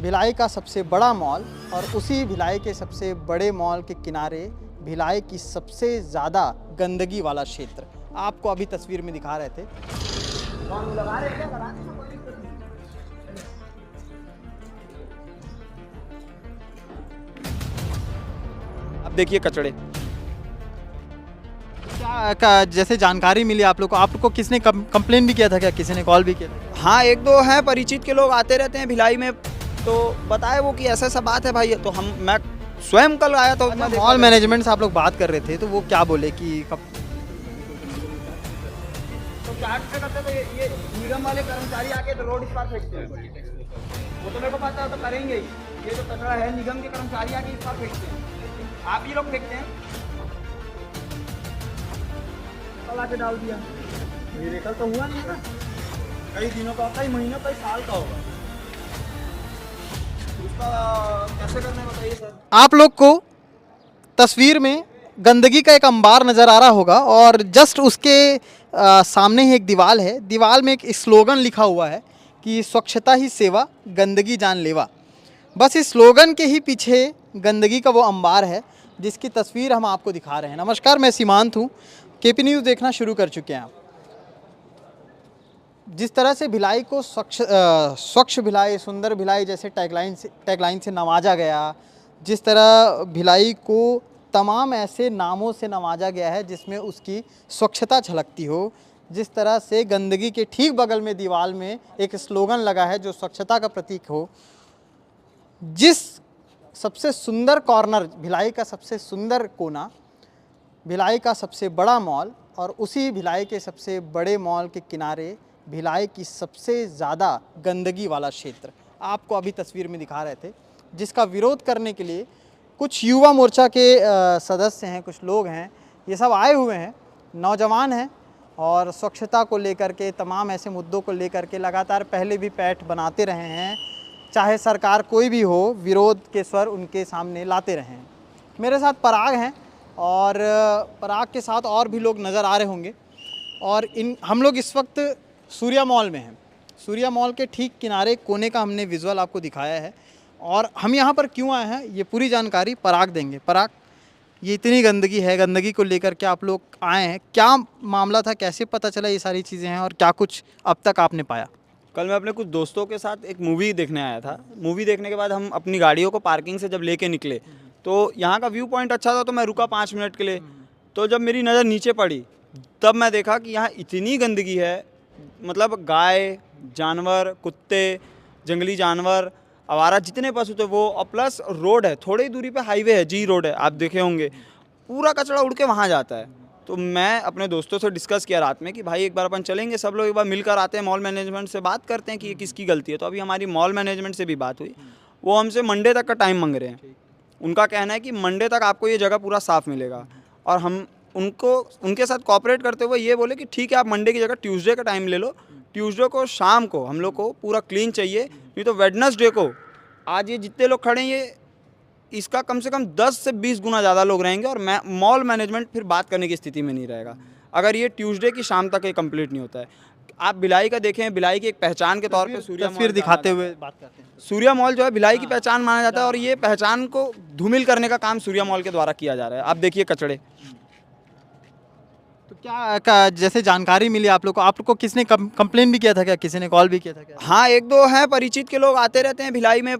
भिलाई का सबसे बड़ा मॉल और उसी भिलाई के सबसे बड़े मॉल के किनारे भिलाई की सबसे ज़्यादा गंदगी वाला क्षेत्र आपको अभी तस्वीर में दिखा रहे थे। अब देखिए कचड़े। जैसे जानकारी मिली आप लोग को, आपको किसने कंप्लेन भी किया था, क्या किसी ने कॉल भी किया था? हाँ, एक दो हैं परिचित के लोग आते रहते हैं भिलाई में, तो बताए वो कि ऐसा ऐसा बात है भाई। तो मैं स्वयं कल आया तो मॉल मैनेजमेंट से आप लोग बात कर रहे थे, तो वो क्या बोले कि तो क्या करते थे, ये निगम वाले कर्मचारी आके तो रोड इस पार फेंकते हैं। वो तो मेरे को पता है, तो करेंगे ही। ये जो कचरा है निगम के कर्मचारी आके इस पार फेंकते हैं, आप ही लोग फेंकते हैं। कल आके डाल दिया, मेरे कल तो हुआ नहीं था, कई दिनों का, कई महीनों, कई साल का होगा। उसका कैसे करना है बताइए सर। आप लोग को तस्वीर में गंदगी का एक अंबार नज़र आ रहा होगा और जस्ट उसके सामने ही एक दीवार है। दीवार में एक स्लोगन लिखा हुआ है कि स्वच्छता ही सेवा, गंदगी जानलेवा। बस इस स्लोगन के ही पीछे गंदगी का वो अंबार है जिसकी तस्वीर हम आपको दिखा रहे हैं। नमस्कार, मैं सीमांत हूँ। केपी न्यूज़ देखना शुरू कर चुके हैं आप। जिस तरह से भिलाई को स्वच्छ भिलाई, सुंदर भिलाई जैसे टैगलाइन से नवाजा गया, जिस तरह भिलाई को तमाम ऐसे नामों से नवाजा गया है जिसमें उसकी स्वच्छता झलकती हो, जिस तरह से गंदगी के ठीक बगल में दीवार में एक स्लोगन लगा है जो स्वच्छता का प्रतीक हो, जिस सबसे सुंदर कॉर्नर, भिलाई का सबसे सुंदर कोना, भिलाई का सबसे बड़ा मॉल और उसी भिलाई के सबसे बड़े मॉल के किनारे भिलाई की सबसे ज़्यादा गंदगी वाला क्षेत्र आपको अभी तस्वीर में दिखा रहे थे, जिसका विरोध करने के लिए कुछ युवा मोर्चा के सदस्य हैं, कुछ लोग हैं, ये सब आए हुए हैं, नौजवान हैं और स्वच्छता को लेकर के, तमाम ऐसे मुद्दों को लेकर के लगातार पहले भी पैठ बनाते रहे हैं। चाहे सरकार कोई भी हो, विरोध के स्वर उनके सामने लाते रहे हैं। मेरे साथ पराग हैं और पराग के साथ और भी लोग नज़र आ रहे होंगे और हम लोग इस वक्त सूर्या मॉल में हैं। सूर्या मॉल के ठीक किनारे कोने का हमने विजुअल आपको दिखाया है और हम यहाँ पर क्यों आए हैं ये पूरी जानकारी पराग देंगे। पराग, ये इतनी गंदगी है, गंदगी को लेकर के आप लोग आए हैं, क्या मामला था, कैसे पता चला ये सारी चीज़ें हैं और क्या कुछ अब तक आपने पाया? कल मैं अपने कुछ दोस्तों के साथ एक मूवी देखने आया था। मूवी देखने के बाद हम अपनी गाड़ियों को पार्किंग से जब लेके निकले तो यहाँ का व्यू पॉइंट अच्छा था, तो मैं रुका 5 मिनट के लिए। तो जब मेरी नज़र नीचे पड़ी तब मैं देखा कि यहाँ इतनी गंदगी है, मतलब गाय, जानवर, कुत्ते, जंगली जानवर, आवारा जितने पशु थे वो, और प्लस रोड है, थोड़ी ही दूरी पे हाईवे है, जी रोड है, आप देखे होंगे, पूरा कचरा उड़ के वहाँ जाता है। तो मैं अपने दोस्तों से डिस्कस किया रात में कि भाई एक बार अपन चलेंगे, सब लोग एक बार मिलकर आते हैं, मॉल मैनेजमेंट से बात करते हैं कि ये किसकी गलती है। तो अभी हमारी मॉल मैनेजमेंट से भी बात हुई, वो हमसे मंडे तक का टाइम मांग रहे हैं। उनका कहना है कि मंडे तक आपको ये जगह पूरा साफ़ मिलेगा और हम उनके साथ कोऑपरेट करते हुए ये बोले कि ठीक है, आप मंडे की जगह ट्यूसडे का टाइम ले लो। ट्यूसडे को शाम को हम लोग को पूरा क्लीन चाहिए, नहीं तो वेडनेसडे को, आज ये जितने लोग खड़े हैं ये इसका कम से कम 10 से 20 गुना ज़्यादा लोग रहेंगे और मॉल मैनेजमेंट फिर बात करने की स्थिति में नहीं रहेगा अगर ये ट्यूसडे की शाम तक ये कंप्लीट नहीं होता है। आप भिलाई का देखें, भिलाई की एक पहचान के तौर पे सूर्या तस्वीर दिखाते हुए बात करते हैं। सूर्या मॉल जो है भिलाई की पहचान माना जाता है और ये पहचान को धूमिल करने का काम सूर्या मॉल के द्वारा किया जा रहा है। आप देखिए कचड़े। तो क्या जैसे जानकारी मिली आप लोग को, आपको किसने कंप्लेन भी किया था, क्या किसी ने कॉल भी किया था क्या? हाँ, एक दो हैं परिचित के लोग आते रहते हैं भिलाई में,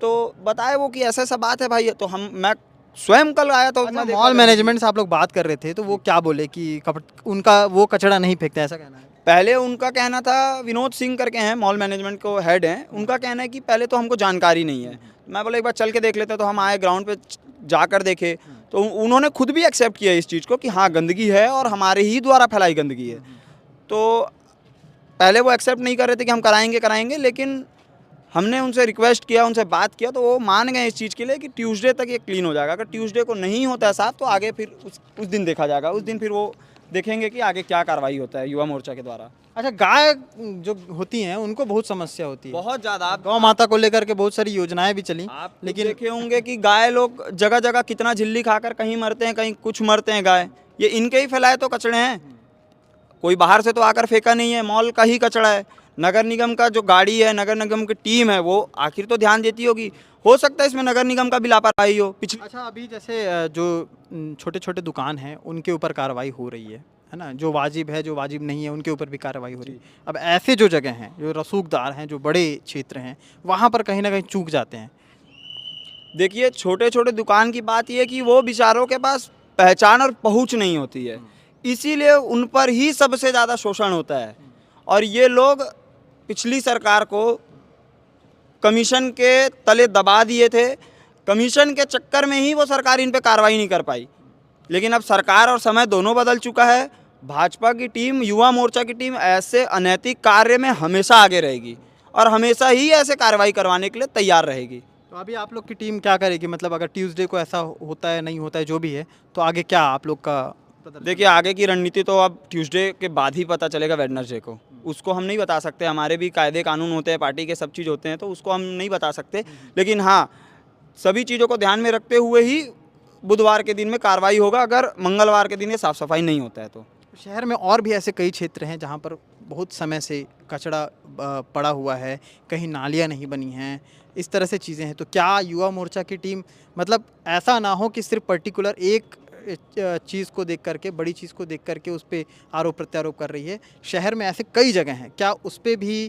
तो बताए वो कि ऐसा ऐसा बात है भाई। तो मैं स्वयं कल आया तो मॉल मैनेजमेंट से आप लोग बात कर रहे थे, तो वो क्या बोले कि उनका वो कचरा नहीं फेंकते, ऐसा कहना है? पहले उनका कहना था, विनोद सिंह करके हैं, मॉल मैनेजमेंट को हेड हैं, उनका कहना है कि पहले तो हमको जानकारी नहीं है। मैं बोला एक बार चल के देख लेते हैं। तो हम आए, ग्राउंड पे जाकर देखे तो उन्होंने खुद भी एक्सेप्ट किया इस चीज़ को कि हाँ गंदगी है और हमारे ही द्वारा फैलाई गंदगी है। तो पहले वो एक्सेप्ट नहीं कर रहे थे कि हम कराएंगे, लेकिन हमने उनसे रिक्वेस्ट किया, उनसे बात किया तो वो मान गए इस चीज़ के लिए कि ट्यूसडे तक ये क्लीन हो जाएगा। अगर ट्यूसडे को नहीं होता है साफ तो आगे फिर उस दिन देखा जाएगा। उस दिन फिर वो देखेंगे कि आगे क्या कार्रवाई होता है युवा मोर्चा के द्वारा। अच्छा, गाय जो होती हैं उनको बहुत समस्या होती है, बहुत ज़्यादा। गौ माता को लेकर के बहुत सारी योजनाएं भी चली, आप लेकिन देखे होंगे कि गाय लोग जगह जगह कितना झिल्ली खाकर कहीं मरते हैं, कहीं कुछ मरते हैं गाय। ये इनके ही फैलाए तो कचड़े हैं, कोई बाहर से तो आकर फेंका नहीं है, मॉल का ही कचड़ा है। नगर निगम का जो गाड़ी है, नगर निगम की टीम है, वो आखिर तो ध्यान देती होगी। हो सकता है इसमें नगर निगम का भी लापरवाही हो। पिछले अच्छा, अभी जैसे जो छोटे छोटे दुकान हैं उनके ऊपर कार्रवाई हो रही है ना, जो वाजिब है जो वाजिब नहीं है उनके ऊपर भी कार्रवाई हो रही है। अब ऐसे जो जगह हैं, जो रसूखदार हैं, जो बड़े क्षेत्र हैं, वहाँ पर कहीं ना कहीं चूक जाते हैं। देखिए, छोटे छोटे दुकान की बात ये है कि वो बेचारों के पास पहचान और पहुंच नहीं होती है, इसीलिए उन पर ही सबसे ज़्यादा शोषण होता है। और ये लोग पिछली सरकार को कमीशन के तले दबा दिए थे, कमीशन के चक्कर में ही वो सरकार इन पे कार्रवाई नहीं कर पाई। लेकिन अब सरकार और समय दोनों बदल चुका है। भाजपा की टीम, युवा मोर्चा की टीम ऐसे अनैतिक कार्य में हमेशा आगे रहेगी और हमेशा ही ऐसे कार्रवाई करवाने के लिए तैयार रहेगी। तो अभी आप लोग की टीम क्या करेगी, मतलब अगर ट्यूसडे को ऐसा होता है, नहीं होता है, जो भी है, तो आगे क्या आप लोग का प्रदर्शन? देखिए, आगे की रणनीति तो अब ट्यूसडे के बाद ही पता चलेगा, वेडनेसडे को। उसको हम नहीं बता सकते, हमारे भी कायदे कानून होते हैं, पार्टी के सब चीज़ होते हैं, तो उसको हम नहीं बता सकते। लेकिन हाँ, सभी चीज़ों को ध्यान में रखते हुए ही बुधवार के दिन में कार्रवाई होगा, अगर मंगलवार के दिन ये साफ़ सफाई नहीं होता है तो। शहर में और भी ऐसे कई क्षेत्र हैं जहाँ पर बहुत समय से कचरा पड़ा हुआ है, कहीं नालियाँ नहीं बनी हैं, इस तरह से चीज़ें हैं। तो क्या युवा मोर्चा की टीम, मतलब ऐसा ना हो कि सिर्फ पर्टिकुलर एक चीज़ को देख करके, बड़ी चीज़ को देख करके उस पर आरोप प्रत्यारोप कर रही है, शहर में ऐसे कई जगह हैं, क्या उस पर भी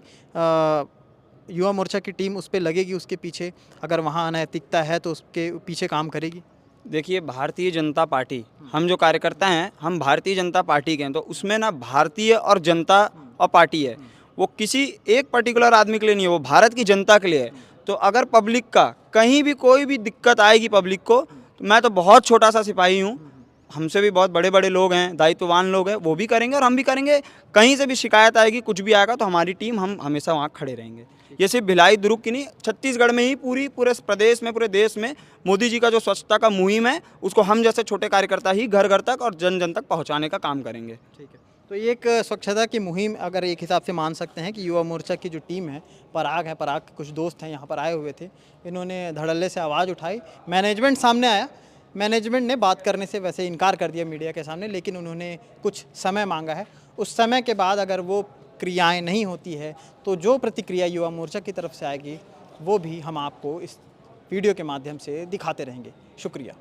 युवा मोर्चा की टीम उस पर लगेगी, उसके पीछे अगर वहाँ अनैतिकता है तो उसके पीछे काम करेगी? देखिए, भारतीय जनता पार्टी, हम जो कार्यकर्ता हैं, हम भारतीय जनता पार्टी के हैं, तो उसमें ना भारतीय और जनता और पार्टी है, वो किसी एक पर्टिकुलर आदमी के लिए नहीं है, वो भारत की जनता के लिए है। तो अगर पब्लिक का कहीं भी कोई भी दिक्कत आएगी पब्लिक को, तो मैं तो बहुत छोटा सा सिपाही हूँ, हमसे भी बहुत बड़े बड़े लोग हैं, दायित्ववान लोग हैं, वो भी करेंगे और हम भी करेंगे। कहीं से भी शिकायत आएगी, कुछ भी आएगा, तो हमारी टीम, हम हमेशा वहाँ खड़े रहेंगे। ये सिर्फ भिलाई दुर्ग की नहीं, छत्तीसगढ़ में ही पूरे प्रदेश में, पूरे देश में मोदी जी का जो स्वच्छता का मुहिम है, उसको हम जैसे छोटे कार्यकर्ता ही घर घर तक और जन जन तक पहुँचाने का काम करेंगे। ठीक है, तो ये एक स्वच्छता की मुहिम अगर एक हिसाब से मान सकते हैं कि युवा मोर्चा की जो टीम है, पराग है, पराग के कुछ दोस्त हैं यहाँ पर आए हुए थे, इन्होंने धड़ल्ले से आवाज़ उठाई, मैनेजमेंट सामने आया, मैनेजमेंट ने बात करने से वैसे इनकार कर दिया मीडिया के सामने, लेकिन उन्होंने कुछ समय मांगा है। उस समय के बाद अगर वो क्रियाएं नहीं होती है तो जो प्रतिक्रिया युवा मोर्चा की तरफ से आएगी वो भी हम आपको इस वीडियो के माध्यम से दिखाते रहेंगे। शुक्रिया।